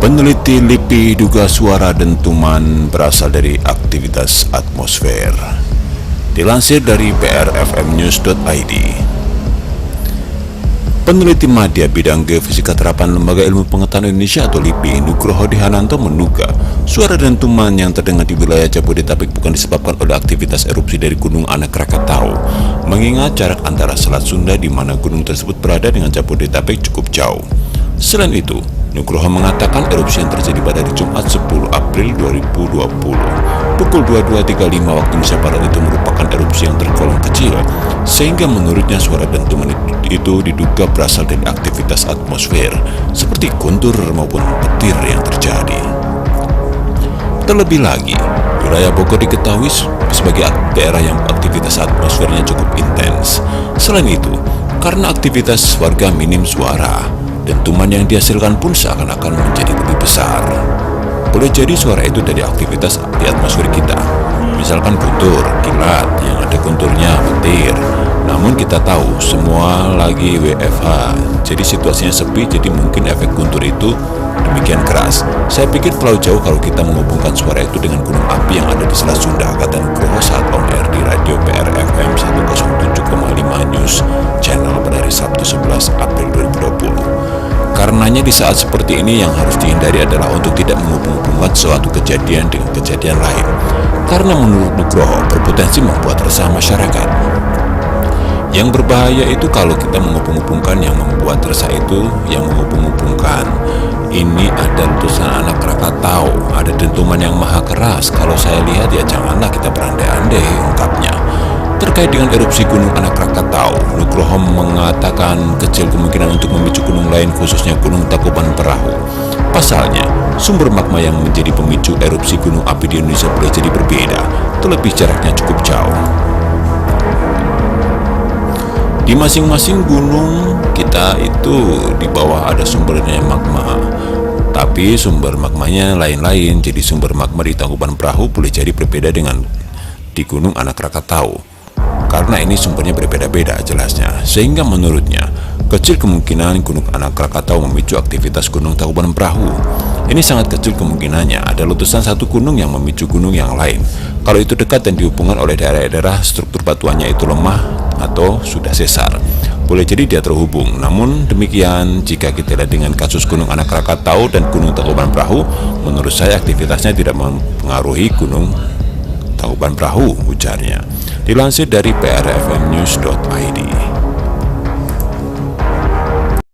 Peneliti LIPI duga suara dentuman berasal dari aktivitas atmosfer. Dilansir dari prfmnews.id, peneliti Madya Bidang Geofisika Terapan Lembaga Ilmu Pengetahuan Indonesia atau LIPI, Nugroho Dihananto menduga suara dentuman yang terdengar di wilayah Jabodetabek bukan disebabkan oleh aktivitas erupsi dari Gunung Anak Krakatau, mengingat jarak antara Selat Sunda di mana gunung tersebut berada dengan Jabodetabek cukup jauh. Selain itu, Nugroho mengatakan erupsi yang terjadi pada hari Jumat 10 April 2020 pukul 22.35 waktu Indonesia Barat itu merupakan erupsi yang tergolong kecil, sehingga menurutnya suara dentuman itu diduga berasal dari aktivitas atmosfer seperti guntur maupun petir yang terjadi. Terlebih lagi, wilayah Bogor diketahui sebagai daerah yang aktivitas atmosfernya cukup intens. Selain itu, karena aktivitas warga minim suara, dentuman yang dihasilkan pun seakan-akan menjadi lebih besar. Boleh jadi suara itu dari aktivitas di atmosfer kita, misalkan guntur, kilat, yang ada gunturnya, petir. Namun kita tahu semua lagi WFH, jadi situasinya sepi, jadi mungkin efek guntur itu demikian keras. Saya pikir terlalu jauh kalau kita menghubungkan suara itu dengan gunung api yang ada di Selat Sunda, kata Nugroho saat on air di radio PRFM 107,5 News Channel pada hari Sabtu 11 April 2020. Karenanya di saat seperti ini yang harus dihindari adalah untuk tidak menghubung-hubungkan suatu kejadian dengan kejadian lain, karena menurut Nugroho berpotensi membuat resah masyarakat. Yang berbahaya itu kalau kita menghubung-hubungkan yang membuat resah itu, yang menghubung-hubungkan ini ada letusan anak Krakatau, ada dentuman yang maha keras. Kalau saya lihat ya janganlah kita berandai-andai, ungkapnya. Terkait dengan erupsi gunung anak Krakatau, Nugroho mengatakan kecil kemungkinan untuk memicu gunung lain, khususnya gunung Tangkuban Perahu. Pasalnya, sumber magma yang menjadi pemicu erupsi gunung api di Indonesia boleh jadi berbeda, terlebih jaraknya cukup jauh. Di masing-masing gunung kita itu di bawah ada sumbernya magma, tapi sumber magmanya lain-lain. Jadi sumber magma di Tangkuban Perahu boleh jadi berbeda dengan di gunung anak Krakatau, karena ini sumbernya berbeda-beda jelasnya. Sehingga menurutnya kecil kemungkinan gunung anak Krakatau memicu aktivitas gunung Tangkuban Perahu. Ini sangat kecil kemungkinannya ada letusan satu gunung yang memicu gunung yang lain. Kalau itu dekat dan dihubungkan oleh daerah-daerah struktur batuannya itu lemah atau sudah sesar, boleh jadi dia terhubung. Namun demikian, jika kita lihat dengan kasus gunung anak Krakatau dan gunung Tangkuban Perahu, menurut saya aktivitasnya tidak mempengaruhi gunung Tangkuban Perahu, ujarnya. Dilansir dari prfmnews.id.